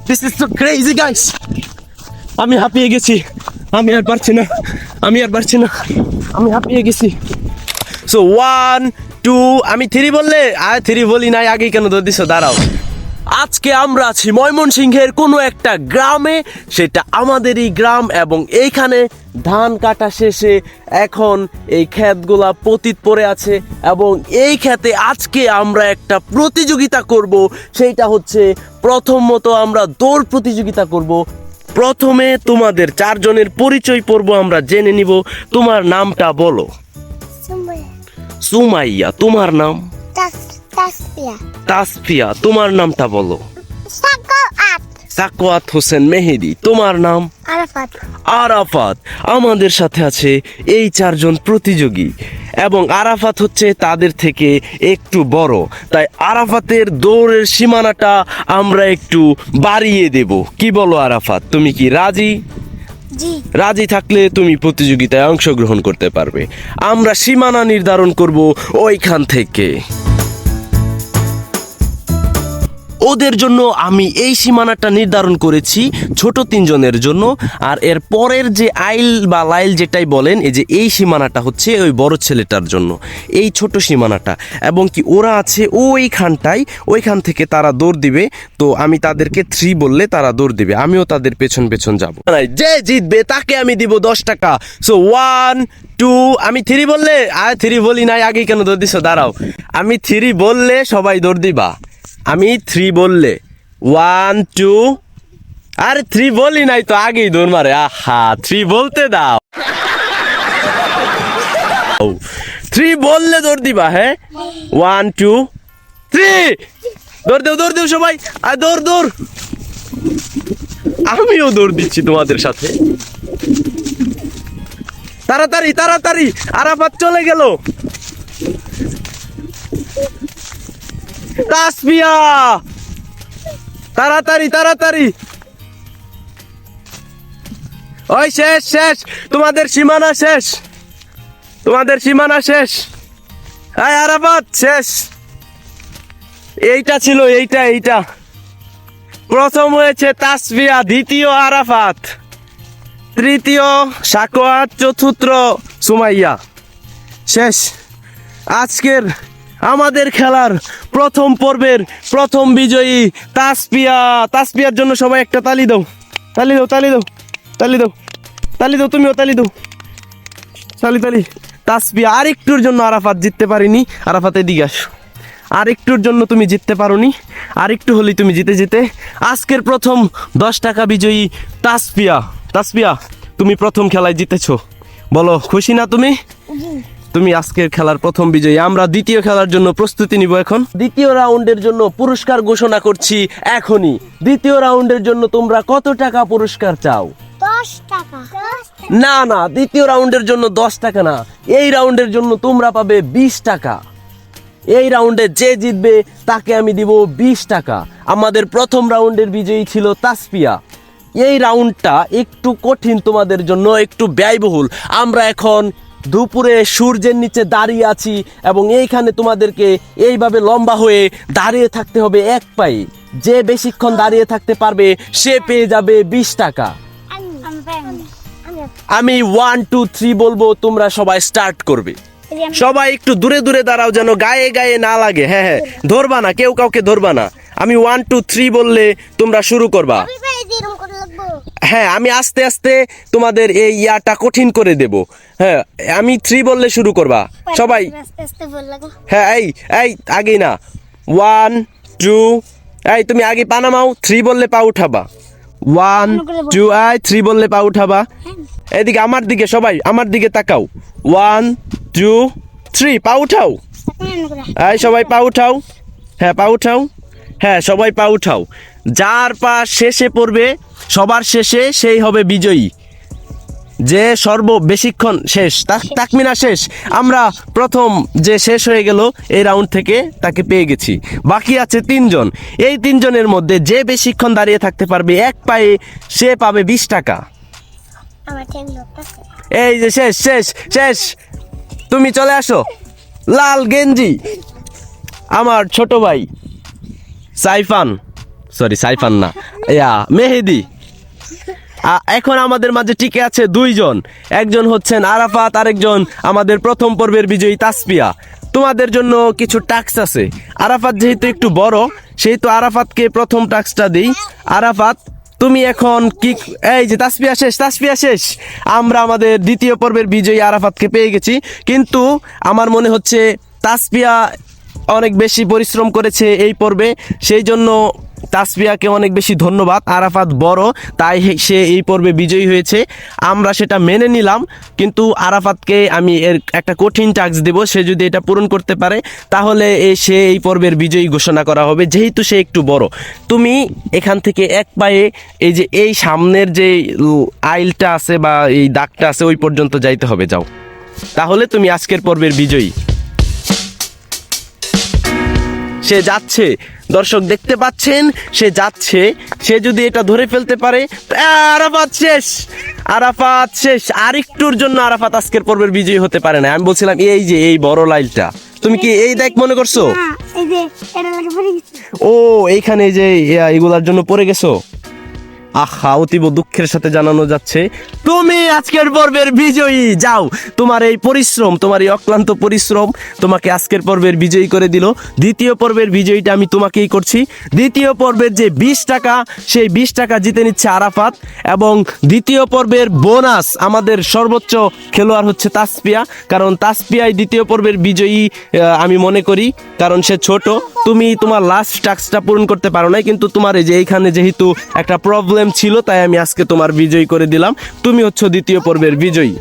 This is so crazy guys. আমি হাঁপিয়ে গেছি, আমি আর পারছি না, আমি হাঁপিয়ে গেছি। সো 1 2 আমি 3 বললে আর 3 বলি নাই, আগে কেন দৌড় দিছো? দাঁড়াও। আজকে আমরা আছি ময়মনসিংহের কোনো একটা গ্রামে, সেটা আমাদেরই গ্রাম, এবং এইখানে ধান কাটা শেষে এখন এই ক্ষেতগুলা পতিত পড়ে আছে, এবং এই ক্ষেতে আজকে আমরা একটা প্রতিযোগিতা করব। সেইটা হচ্ছে প্রথমত আমরা দৌড় প্রতিযোগিতা করব। প্রথমে তোমাদের 4 জনের পরিচয় পর্ব আমরা জেনে নিব। তোমার নামটা বলো। সুমাইয়া। তোমার নাম? তাসফিয়া। তোমার নামটা বলো। সাকওয়াত হোসেন মেহেদি। তোমার নাম? আরাফাত। আমাদের সাথে আছে এই 4 জন প্রতিযোগী, এবং আরাফাত হচ্ছে তাদের থেকে একটু বড়, তাই আরাফাতের দৌড়ের সীমানাটা আমরা একটু বাড়িয়ে দেব। কি বলো আরাফাত, তুমি কি রাজি? রাজি থাকলে তুমি প্রতিযোগিতায় অংশগ্রহণ করতে পারবে। আমরা সীমানা নির্ধারণ করব ওইখান থেকে। ওদের জন্য আমি এই সীমানাটা নির্ধারণ করেছি ছোট 3 জনের জন্য, আর এর পরের যে আইল বা লাইল যেটাই বলেন, এই যে এই সীমানাটা হচ্ছে ওই বড় ছেলেটার জন্য, এই ছোট সীমানাটা। এবং কি ওরা আছে ওইখানটায়, ওইখান থেকে তারা দৌড় দিবে। তো আমি তাদেরকে 3 বললে তারা দৌড় দিবে, আমিও তাদের পেছন পেছন যাব। যে জিতবে তাকে আমি দিব 10 টাকা। সো 1 2 আমি 3 বললে আর 3 বলি নাই, আগে কেন দৌড় দিছো? দাঁড়াও। আমি 3 বললে সবাই দৌড় দিবা। আমি 3 বললে 1 2 আরে 3 বলি নাই তো, আগেই দৌড় মারে। আহা, 3 বলতে দাও। 3 বললে দৌড় দিবা। হ্যাঁ, 1 2 3 দৌড় দেও সবাই। আর দৌড়। আমিও দৌড় দিচ্ছি তোমাদের সাথে। তাড়াতাড়ি। আরাফাত চলে গেল। তাসফিয়া তাড়াতাড়ি। ওই শেষ, তোমাদের সীমানা শেষ। এই আরাফাত শেষ। এইটা ছিল, এইটা প্রথম হয়েছে তাসফিয়া, দ্বিতীয় আরাফাত, তৃতীয় সাকওয়াত, চতুর্থ সুমাইয়া। শেষ। আজকের আমাদের খেলার প্রথম পর্বের প্রথম বিজয়ী তাসফিয়ার জন্য সবাই একটা তালি দাও। তুমিও তালি দাও। তালি। তাসফিয়া। আরেকটুর জন্য আরাফাত জিততে পারিনি। আরাফাত এদিকে আসো। আরেকটুর জন্য তুমি জিততে পারোনি, আরেকটু হলেই তুমি জিতে। আজকের প্রথম 10 টাকা বিজয়ী তাসফিয়া, তুমি প্রথম খেলায় জিতেছো। বলো, খুশি না তুমি? তুমি আজকের খেলার প্রথম বিজয়ী। আমরা দ্বিতীয় খেলার জন্য প্রস্তুতি নিব এখন। দ্বিতীয় রাউন্ডের জন্য পুরস্কার ঘোষণা করছি এখনই। দ্বিতীয় রাউন্ডের জন্য তোমরা কত টাকা পুরস্কার চাও? 10 টাকা। না, দ্বিতীয় রাউন্ডের জন্য 10 টাকা না, এই রাউন্ডের জন্য তোমরা পাবে 20 টাকা। এই রাউন্ডে যে জিতবে তাকে আমি দিব 20 টাকা। আমাদের প্রথম রাউন্ডের বিজয়ী ছিল তাসফিয়া। এই রাউন্ডটা একটু কঠিন তোমাদের জন্য, একটু ব্যয়বহুল। আমরা এখন দুপুরে সূর্যের নিচে দাঁড়িয়ে আছি, এবং এইখানে তোমাদেরকে এইভাবে লম্বা হয়ে দাঁড়িয়ে থাকতে হবে এক পায়ে। যে বেশিক্ষণ দাঁড়িয়ে থাকতে পারবে সে পেয়ে যাবে 20 টাকা। আমি 1 2 3 বলবো, তোমরা সবাই স্টার্ট করবে। সবাই একটু দূরে দাঁড়াও, যেন গায়ে না লাগে। হ্যাঁ, ধরবা না, কেউ কাউকে ধরবা না। আমি 1 2 3 বললে তোমরা শুরু করবা। হ্যাঁ, আমি আস্তে আস্তে তোমাদের এই ইয়াটা কঠিন করে দেব। হ্যাঁ, আমি 3 বললে শুরু করবা সবাই। হ্যাঁ, এই আগে না। 1 2 এই তুমি আগে পা নামাও। 3 বললে পা উঠাবা। 1 2 3 বললে পা উঠাবা। এদিকে আমার দিকে, সবাই আমার দিকে তাকাও। 1 2 3 পা উঠাও। এই সবাই পা উঠাও। হ্যাঁ, পা উঠাও। হ্যাঁ, সবাই পা উঠাও। যার পা শেষে পড়বে, সবার শেষে, সেই হবে বিজয়ী। যে বেশিক্ষণ শেষ, তাকমিনা শেষ। আমরা প্রথম যে শেষ হয়ে গেল এই রাউন্ড থেকে, তাকে পেয়ে গেছি। বাকি আছে 3 জন। এই 3 জনের মধ্যে যে বেশিক্ষণ দাঁড়িয়ে থাকতে পারবে এক পায়ে, সে পাবে 20 টাকা। এই যে শেষ। তুমি চলে আসো। লাল গেঞ্জি আমার ছোট ভাই সরি সাইফান না, মেহেদি। এখন আমাদের মাঝে টিকে আছে দুইজন, একজন হচ্ছেন আরাফাত, আরেকজন আমাদের প্রথম পর্বের বিজয়ী তাসপিয়া। তোমাদের জন্য কিছু টাস্ক আছে। আরাফাত যেহেতু একটু বড়, সেহেতু আরাফাতকে প্রথম টাস্কটা দিই। আরাফাত, তুমি এখন কি, এই যে তাসপিয়া শেষ, আমরা আমাদের দ্বিতীয় পর্বের বিজয়ী আরাফাতকে পেয়ে গেছি। কিন্তু আমার মনে হচ্ছে তাসপিয়া অনেক বেশি পরিশ্রম করেছে এই পর্বে, সেই জন্য তাসপিয়াকে অনেক বেশি ধন্যবাদ। আরাফাত বড়, তাই সে এই পর্বে বিজয়ী হয়েছে, আমরা সেটা মেনে নিলাম। কিন্তু আরাফাতকে আমি এর একটা কঠিন টাস্ক দেব, সে যদি এটা পূরণ করতে পারে তাহলে সে এই পর্বের বিজয়ী ঘোষণা করা হবে, যেহেতু সে একটু বড়। তুমি এখান থেকে এক পায়ে এই যে এই সামনের যে আইলটা আছে বা এই দাগটা আছে ওই পর্যন্ত যাইতে হবে, যাও, তাহলে তুমি আজকের পর্বের বিজয়ী। সে যাচ্ছে, দর্শক দেখতে পাচ্ছেন, সে যাচ্ছে। সে যদি এটা ধরে ফেলতে পারে, আরাফাত শেষ। আরেকটুর জন্য আরাফাত আজকের পর্বের বিজয়ী হতে পারে না। আমি বলছিলাম এই যে এই বড় লাইলটা, তুমি কি এই দেখ মনে করছো? ও এইখানে যে এগুলার জন্য পড়ে গেছো। আহা, অতীব দুঃখের সাথে জানানো যাচ্ছে তুমি আজকের পর্বের বিজয়ী। যাও, তোমার এই পরিশ্রম, তোমার এই অক্লান্ত পরিশ্রম তোমাকে আজকের পর্বের বিজয়ী করে দিল। দ্বিতীয় পর্বের বিজয়ীটা আমি তোমাকেই করছি। দ্বিতীয় পর্বের যে 20 টাকা, সেই 20 টাকা জিতে নিচ্ছে আরাফাত। এবং দ্বিতীয় পর্বের বোনাস আমাদের সর্বোচ্চ খেলোয়াড় হচ্ছে তাসপিয়া, কারণ তাসপিয়াই দ্বিতীয় পর্বের বিজয়ী আমি মনে করি, কারণ সে ছোট। তুমি তোমার লাস্ট টাস্কটা পূরণ করতে পারো নাই, কিন্তু তোমার এই যে এইখানে যেহেতু একটা প্রবলেম ছিল, তাই আমি আজকে তোমার বিজয়ী করে দিলাম। তুমি হচ্ছে দ্বিতীয় পর্বের বিজয়ী।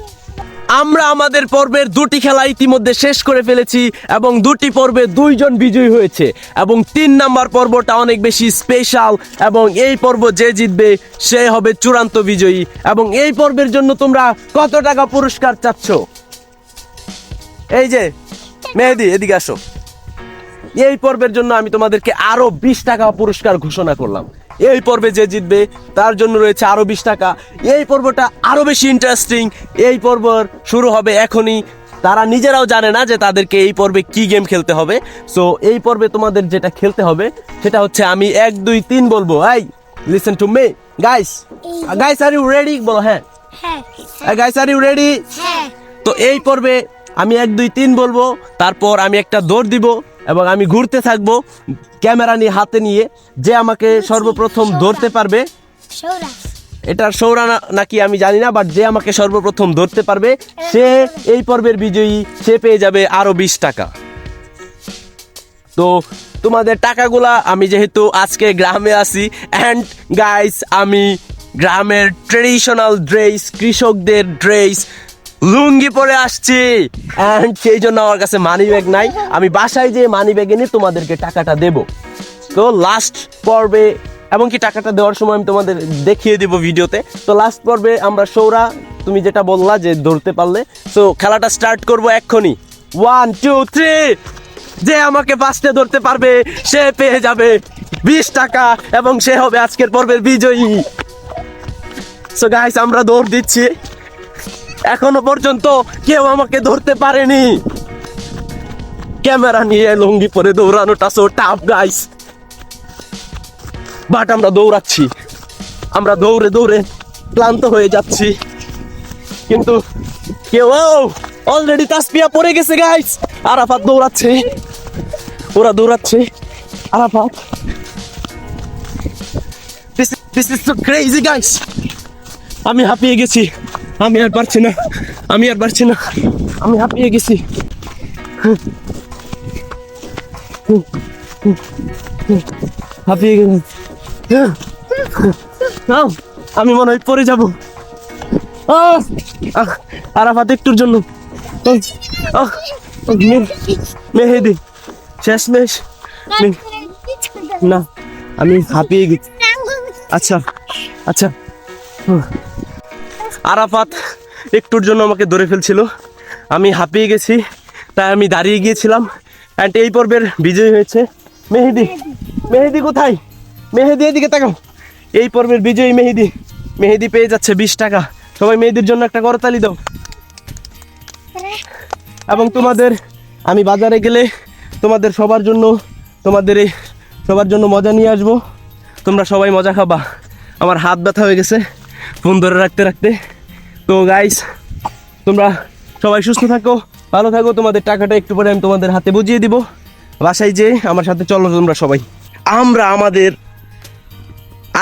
আমরা আমাদের পর্বের 2টি খেলা ইতিমধ্যে শেষ করে ফেলেছি এবং 2টি পর্বে 2 জন বিজয়ী হয়েছে, এবং 3 নাম্বার পর্বটা অনেক বেশি স্পেশাল, এবং এই পর্ব যে জিতবে সে হবে চূড়ান্ত বিজয়ী। এবং এই পর্বের জন্য তোমরা কত টাকা পুরস্কার চাচ্ছ? এই যে মেহেদি, এদিকে আসো। এই পর্বের জন্য আমি তোমাদেরকে আরো 20 টাকা পুরস্কার ঘোষণা করলাম। এই পর্বে যে জিতবে তার জন্য রয়েছে আরো 20 টাকা। এই পর্বটা আরো বেশি ইন্টারেস্টিং। এই পর্ব শুরু হবে এখনই। তারা নিজেরাও জানে না যে তাদেরকে এই পর্বে কি গেম খেলতে হবে। সো এই পর্বে তোমাদের যেটা খেলতে হবে সেটা হচ্ছে আমি 1 2 3 বলবো। এই listen to me guys. Guys are you ready? বলো হ্যাঁ। Guys are you ready? তো এই পর্বে আমি 1 2 3 বলবো, তারপর আমি একটা দৌড় দিব এবং আমি ঘুরতে থাকবো ক্যামেরা নিয়ে হাতে নিয়ে। যে আমাকে সর্বপ্রথম ধরতে পারবে, এটার সৌরা নাকি আমি জানি না, বাট যে আমাকে সর্বপ্রথম ধরতে পারবে সে এই পর্বের বিজয়ী, সে পেয়ে যাবে আরো 20 টাকা। তো তোমাদের টাকাগুলা, আমি যেহেতু আজকে গ্রামে আছি অ্যান্ড গাইস আমি গ্রামের ট্রেডিশনাল ড্রেস, কৃষকদের ড্রেস লুঙ্গি পরে আসছি, অ্যান্ড সেই জন্য আমার কাছে মানি ব্যাগ নাই। আমি বাসায় যেয়ে মানি ব্যাগ এনে তোমাদেরকে টাকাটা দেব। তো লাস্ট পর্বে, এবং কি টাকাটা দেওয়ার সময় আমি তোমাদের দেখিয়ে দেব ভিডিওতে। তো লাস্ট পর্বে আমরা সৌরা, তুমি যেটা বললা যে ধরতে পারলে, তো খেলাটা স্টার্ট করবো এক্ষুনি। 1 2 3। যে আমাকে ফার্স্টে ধরতে পারবে সে পেয়ে যাবে 20 টাকা এবং সে হবে আজকের পর্বের বিজয়ী। সো গাইস, আমরা দৌড় দিচ্ছি। এখনো পর্যন্ত কেউ আমাকে ধরতে পারেনি। ক্যামেরা নিয়ে লুঙ্গি পরে দৌড়ানোটা সো টাফ গাইস, বাট আমরা দৌড়াচ্ছি। আমরা দৌড়ে দৌড়ে ক্লান্ত হয়ে যাচ্ছি, কিন্তু কেউ অলরেডি তাসপিয়া পড়ে গেছে গাইস। আরাফাত দৌড়াচ্ছে, ওরা দৌড়াচ্ছে। Arafat, this is so crazy guys. আমি হাঁপিয়ে গেছি, আমি আর পারছি না, আমি হাঁপিয়ে গেছি। হাঁপিয়ে গেছি, আমি মনে হয় পড়ে যাবো। আরাফাত একটুর জন্য। মেহেদি শেষমেশ না, আমি হাঁপিয়ে গেছি। আচ্ছা আচ্ছা, আরাফাত একটুর জন্য আমাকে ধরে ফেলছিল, আমি হাঁপিয়ে গেছি, তাই আমি দাঁড়িয়ে গিয়েছিলাম। অ্যান্ড এই পর্বের বিজয়ী হয়েছে মেহেদি। মেহেদি কোথায়? মেহেদি এদিকে তাকাও। এই পর্বের বিজয়ী মেহেদি। মেহেদি পেয়ে যাচ্ছে 20 টাকা। সবাই মেহেদির জন্য একটা করতালি দাও। এবং তোমাদের, আমি বাজারে গেলে তোমাদের সবার জন্য মজা নিয়ে আসবো। তোমরা সবাই মজা খাবা। আমার হাত ব্যথা হয়ে গেছে ফোন ধরে রাখতে রাখতে। তো গাইস, তোমরা সবাই সুস্থ থাকো, ভালো থাকো। তোমাদের টাকাটা একটু পরে আমি তোমাদের হাতে বুঝিয়ে দিব। বাসায় যে আমার সাথে চলো তোমরা সবাই। আমরা আমাদের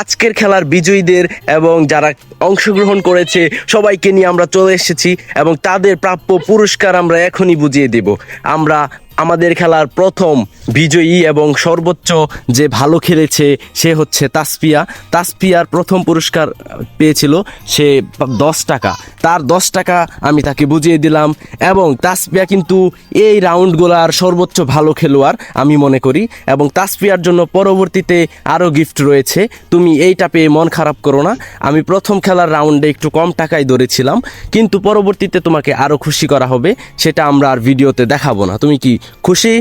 আজকের খেলার বিজয়ীদের এবং যারা অংশগ্রহণ করেছে সবাইকে নিয়ে আমরা চলে এসেছি এবং তাদের প্রাপ্য পুরস্কার আমরা এখনই বুঝিয়ে দেব। আমরা আমাদের খেলার প্রথম বিজয়ী এবং সর্বোচ্চ যে ভালো খেলেছে সে হচ্ছে তাসফিয়া। তাসফিয়ার প্রথম পুরস্কার পেয়েছিল সে 10 টাকা। তার 10 টাকা আমি তাকে বুঝিয়ে দিলাম এবং তাসফিয়া কিন্তু এই রাউন্ডগুলার সর্বোচ্চ ভালো খেলোয়াড় আমি মনে করি। এবং তাসফিয়ার জন্য পরবর্তীতে আরও গিফট রয়েছে, তুমি এইটা পেয়ে মন খারাপ করো না। আমি প্রথম খেলার রাউন্ডে একটু কম টাকায় ধরেছিলাম, কিন্তু পরবর্তীতে তোমাকে আরও খুশি করা হবে, সেটা আমরা আর ভিডিওতে দেখাবো না। তুমি কি খুশি?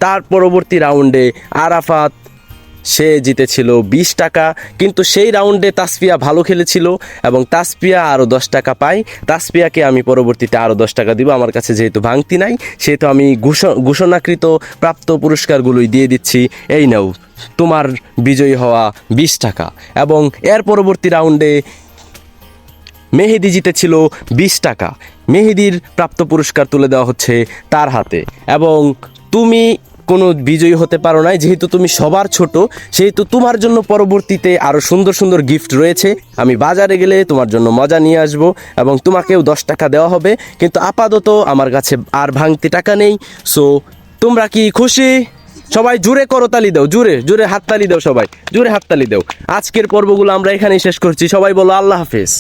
তার পরবর্তী রাউন্ডে আরাফাত সে জিতেছিল 20 টাকা, কিন্তু সেই রাউন্ডে তাসফিয়া ভালো খেলেছিল এবং তাসফিয়া আরও 10 টাকা পায়। তাসফিয়াকে আমি পরবর্তীতে আরও 10 টাকা দিব। আমার কাছে যেহেতু ভাঙতি নাই সেহেতু আমি ঘোষণাকৃত প্রাপ্ত পুরস্কারগুলোই দিয়ে দিচ্ছি। এই নাও তোমার বিজয়ী হওয়া 20 টাকা। এবং এর পরবর্তী রাউন্ডে মেহেদি জিতেছিল 20 টাকা। মেহেদির প্রাপ্ত পুরস্কার তুলে দেওয়া হচ্ছে তার হাতে। এবং তুমি কোনো বিজয়ী হতে পারো নাই, যেহেতু তুমি সবার ছোট, সেহেতু তোমার জন্য পরবর্তীতে আরও সুন্দর সুন্দর গিফট রয়েছে। আমি বাজারে গেলে তোমার জন্য মজা নিয়ে আসব এবং তোমাকেও 10 টাকা দেওয়া হবে, কিন্তু আপাতত আমার কাছে আর ভাঙতি টাকা নেই। সো তোমরা কি খুশি? সবাই জোরে করতালি দাও, জোরে জোরে হাততালি দাও, সবাই জোরে হাততালি দাও। আজকের পর্বগুলো আমরা এখানেই শেষ করছি। সবাই বলো আল্লাহ হাফেজ।